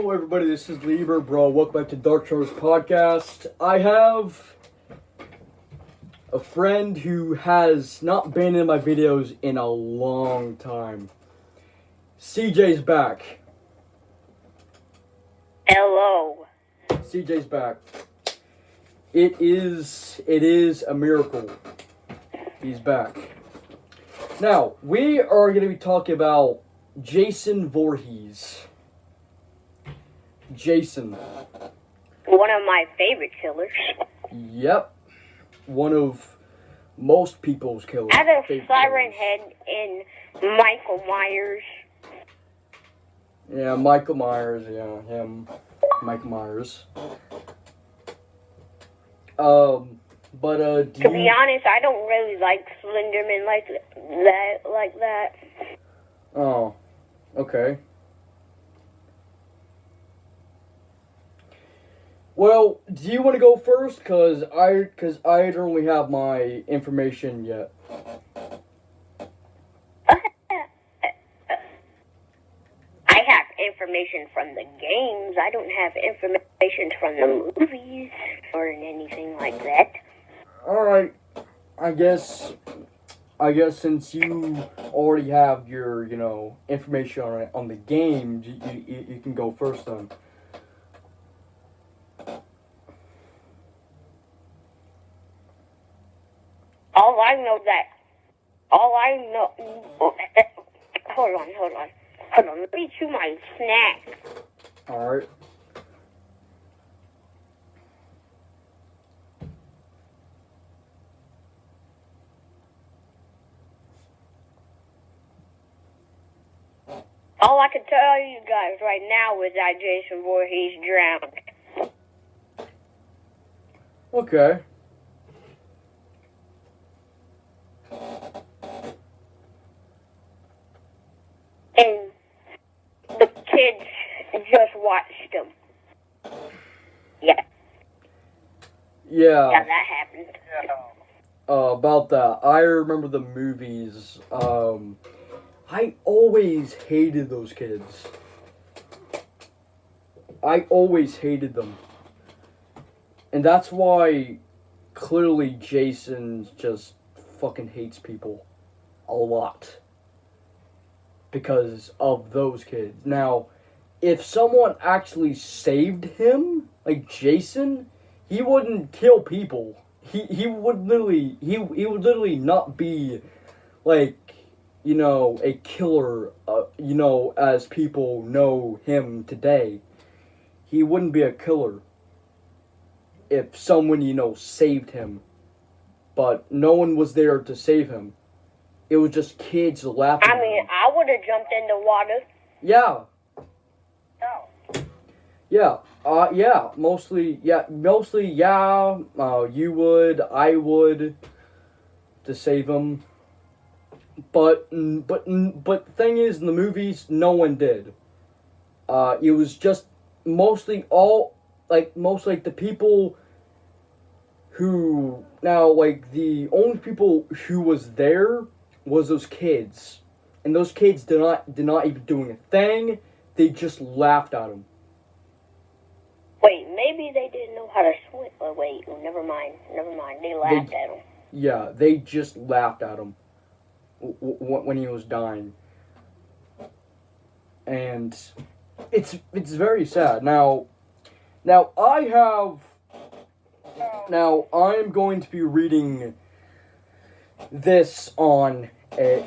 Hello everybody, this is Lieber, bro. Welcome back to Dark Shores Podcast. I have a friend who has not been in my videos in a long time. CJ's back. Hello. CJ's back. It is a miracle. He's back. Now, we are going to be talking about Jason Voorhees. Jason. One of my favorite killers. Yep. One of most people's killers. I have a siren head in Michael Myers. Yeah, Michael Myers. Yeah, him. Michael Myers. To be honest, I don't really like Slenderman like that. Oh, okay. Well, do you want to go first? Cause I don't really have my information yet. I have information from the games. I don't have information from the movies or anything like that. All right. I guess since you already have your information on the game, you can go first then. Hold on. Let me chew my snack. Alright. All I can tell you guys right now is that Jason Voorhees drowned. Okay. And the kids just watched him. Yeah. Yeah. Yeah, that happened. About that, I remember the movies. I always hated those kids. I always hated them. And that's why, clearly, Jason just fucking hates people. A lot. Because of those kids. Now, if someone actually saved him, like Jason, he wouldn't kill people. He would literally not be, like, a killer, as people know him today. He wouldn't be a killer if someone, saved him. But no one was there to save him. It was just kids laughing. I mean, I would have jumped in the water. Yeah. Oh. Yeah. Mostly, you would, I would, to save him. But the thing is, in the movies, no one did. It was just mostly the people who, the only people who was there was those kids. And those kids did not even do a thing. They just laughed at him. Wait, maybe they didn't know how to swim. Oh, wait, never mind. They laughed at him. Yeah, they just laughed at him when he was dying. And it's very sad. Now I'm going to be reading this on I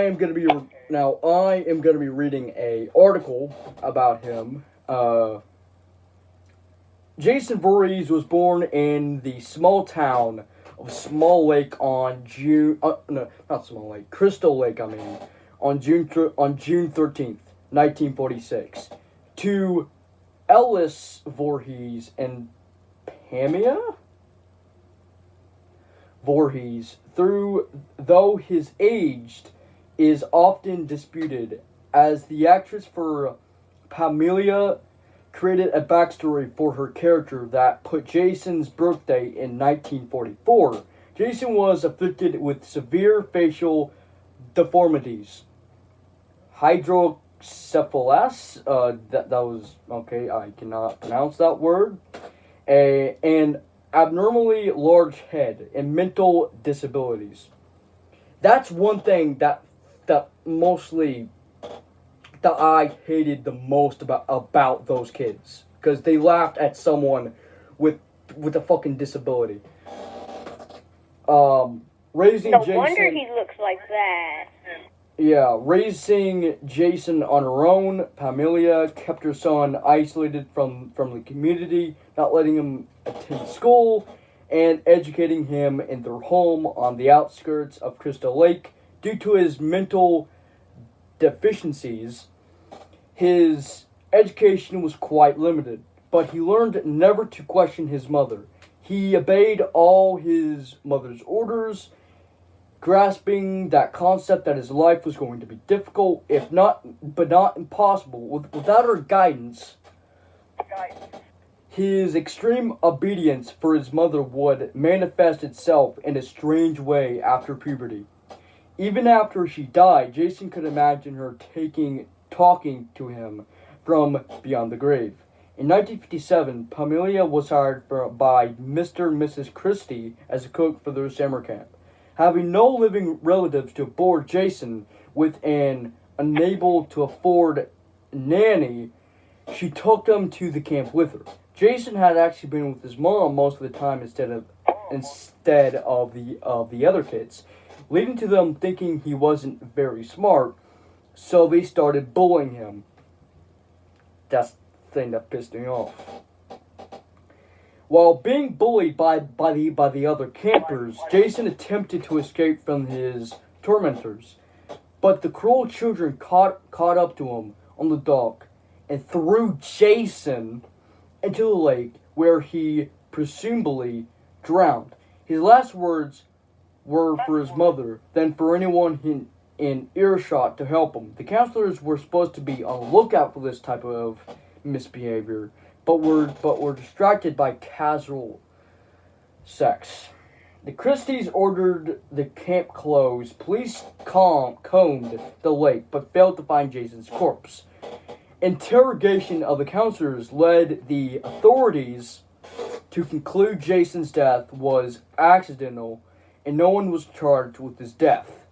am going to be reading a article about him. Jason Voorhees was born in the small town of Small Lake on Crystal Lake, on June 13th, 1946, to Ellis Voorhees and Pamela Voorhees, though his age is often disputed, as the actress for Pamela created a backstory for her character that put Jason's birthday in 1944. Jason was afflicted with severe facial deformities, syphilis. That was okay. I cannot pronounce that word. An abnormally large head and mental disabilities. That's one thing that mostly that I hated the most about those kids, because they laughed at someone with a fucking disability. Raising No Jason. wonder he looks like that. Yeah, raising Jason on her own, Pamela kept her son isolated from the community, not letting him attend school, and educating him in their home on the outskirts of Crystal Lake. Due to his mental deficiencies, his education was quite limited, but he learned never to question his mother. He obeyed all his mother's orders, grasping that concept that his life was going to be difficult, if not, but not impossible, without her guidance. His extreme obedience for his mother would manifest itself in a strange way after puberty. Even after she died, Jason could imagine her talking to him from beyond the grave. In 1957, Pamela was hired by Mr. and Mrs. Christie as a cook for their summer camp. Having no living relatives to board Jason with an unable to afford nanny, she took him to the camp with her. Jason had actually been with his mom most of the time instead of the other kids, leading to them thinking he wasn't very smart, so they started bullying him. That's the thing that pissed me off. While being bullied by the other campers, Jason attempted to escape from his tormentors, but the cruel children caught up to him on the dock and threw Jason into the lake, where he presumably drowned. His last words were for his mother, then for anyone in earshot to help him. The counselors were supposed to be on the lookout for this type of misbehavior, but were distracted by casual sex. The Christies ordered the camp closed. Police combed the lake, but failed to find Jason's corpse. Interrogation of the counselors led the authorities to conclude Jason's death was accidental, and no one was charged with his death.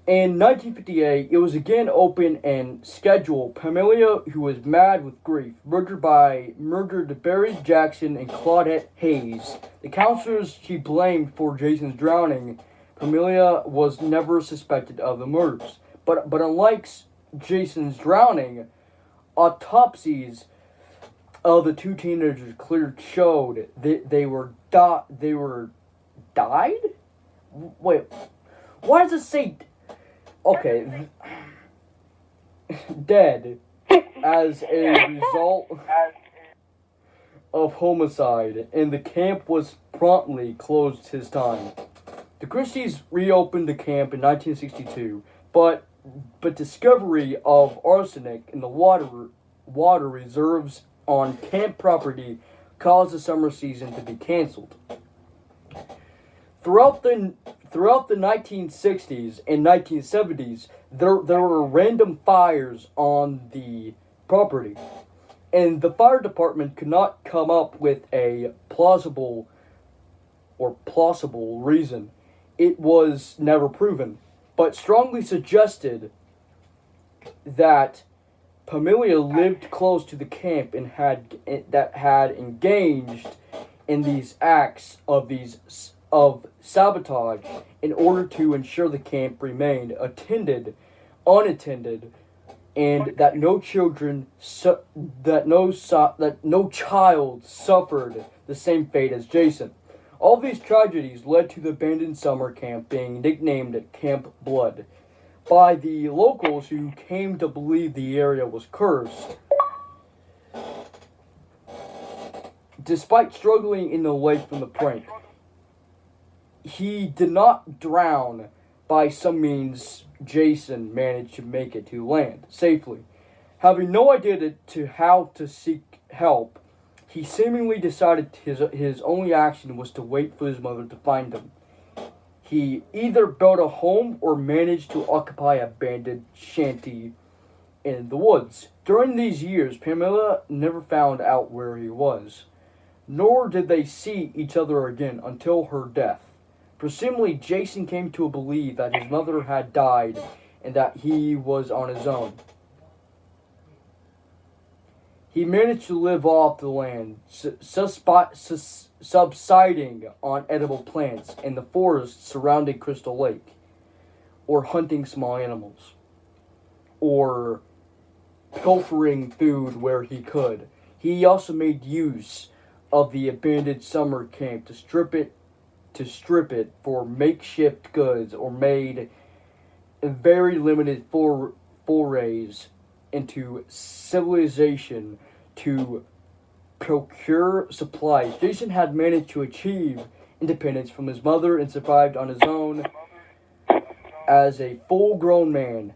In 1958, it was again open and scheduled. Pamela, who was mad with grief, murdered Barry Jackson and Claudette Hayes. The counselors she blamed for Jason's drowning, Pamela was never suspected of the murders. But unlike Jason's drowning, autopsies of the two teenagers clearly showed that they were died? Wait, why does it say... Okay, dead as a result of homicide, and the camp was promptly closed his time. The Christies reopened the camp in 1962, but discovery of arsenic in the water reserves on camp property caused the summer season to be canceled. Throughout the 1960s and 1970s, there were random fires on the property, and the fire department could not come up with a plausible reason. It was never proven, but strongly suggested that Pamela lived close to the camp and had engaged in these acts of sabotage in order to ensure the camp remained unattended, and that no child suffered the same fate as Jason. All these tragedies led to the abandoned summer camp being nicknamed Camp Blood by the locals, who came to believe the area was cursed. Despite struggling in the lake from the prank, he did not drown. By some means, Jason managed to make it to land safely. Having no idea how to seek help, he seemingly decided his only action was to wait for his mother to find him. He either built a home or managed to occupy a abandoned shanty in the woods. During these years, Pamela never found out where he was, nor did they see each other again until her death. Presumably, Jason came to believe that his mother had died and that he was on his own. He managed to live off the land, subsiding on edible plants in the forest surrounding Crystal Lake, or hunting small animals, or pilfering food where he could. He also made use of the abandoned summer camp to strip it for makeshift goods, or made very limited forays into civilization to procure supplies. Jason had managed to achieve independence from his mother and survived on his own as a full-grown man,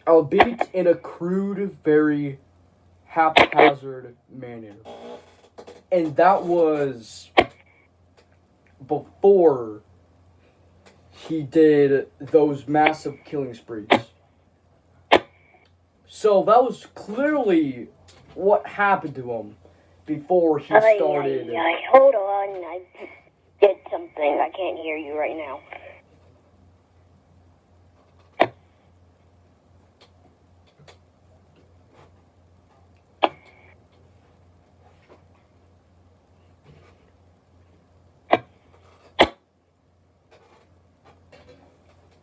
albeit in a crude, very haphazard manner. And that was before he did those massive killing sprees. So that was clearly what happened to him before he started. Hold on, I did something. I can't hear you right now.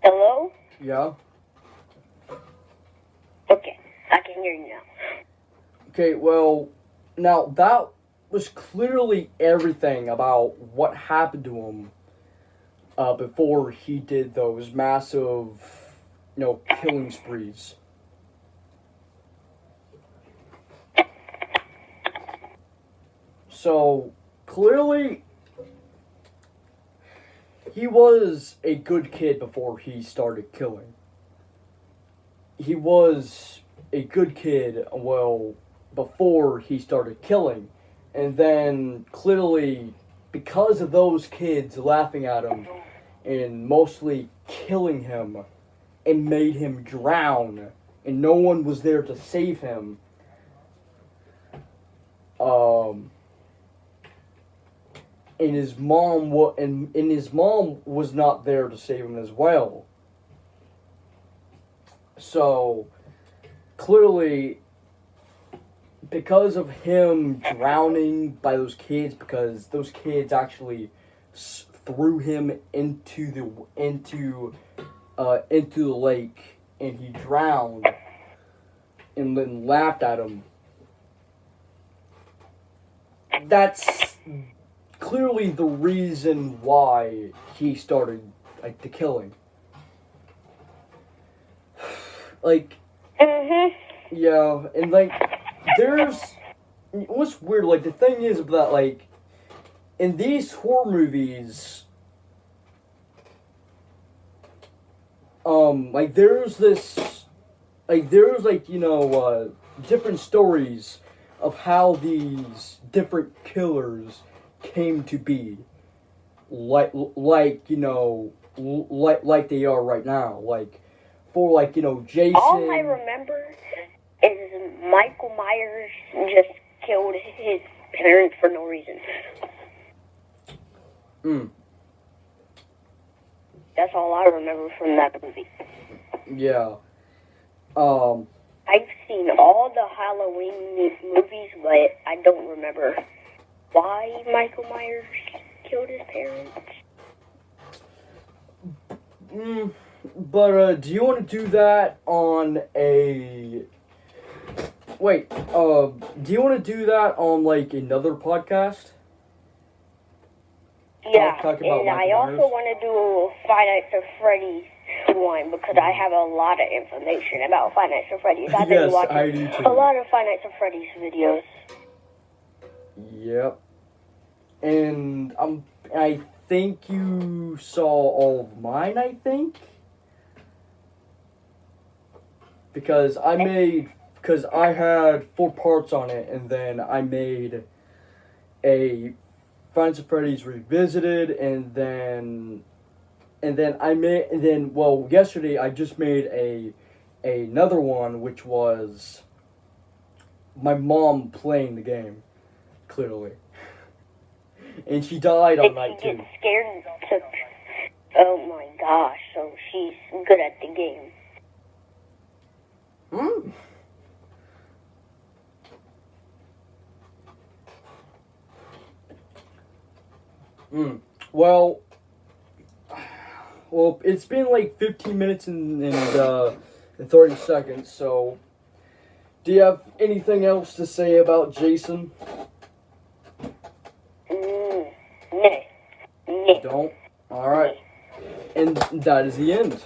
Hello? Yeah? Okay, I can hear you now. Okay, well, now that was clearly everything about what happened to him before he did those massive, killing sprees. So, clearly, he was a good kid before he started killing. He was a good kid, before he started killing. And then, clearly, because of those kids laughing at him and mostly killing him, it made him drown. And no one was there to save him. And his mom was not there to save him as well. So, clearly, because of him drowning by those kids, because those kids actually threw him into the lake, and he drowned, and then laughed at him. That's clearly the reason why he started the killing. Yeah, and there's what's weird, the thing is that in these horror movies, there's this different stories of how these different killers came to be, like they are right now, for Jason. All I remember is Michael Myers just killed his parents for no reason. That's all I remember from that movie. Yeah. I've seen all the Halloween movies, but I don't remember why Michael Myers killed his parents. But do you want to do that on a... Wait, do you want to do that on another podcast? Yeah, and I also want to do a Five Nights at Freddy's one, because I have a lot of information about Five Nights at Freddy's. I've been watching I do too. a lot of Five Nights at Freddy's videos. Yep. And I think you saw all of mine, I think? Because I had 4 parts on it, and then I made a Five Nights at Freddy's Revisited, and then yesterday I just made another one, which was my mom playing the game, clearly. And she died on night 2. Did she get scared to... Oh my gosh, so she's good at the game. Well, it's been like 15 minutes and 30 seconds, so do you have anything else to say about Jason? No. Don't? Alright. And that is the end.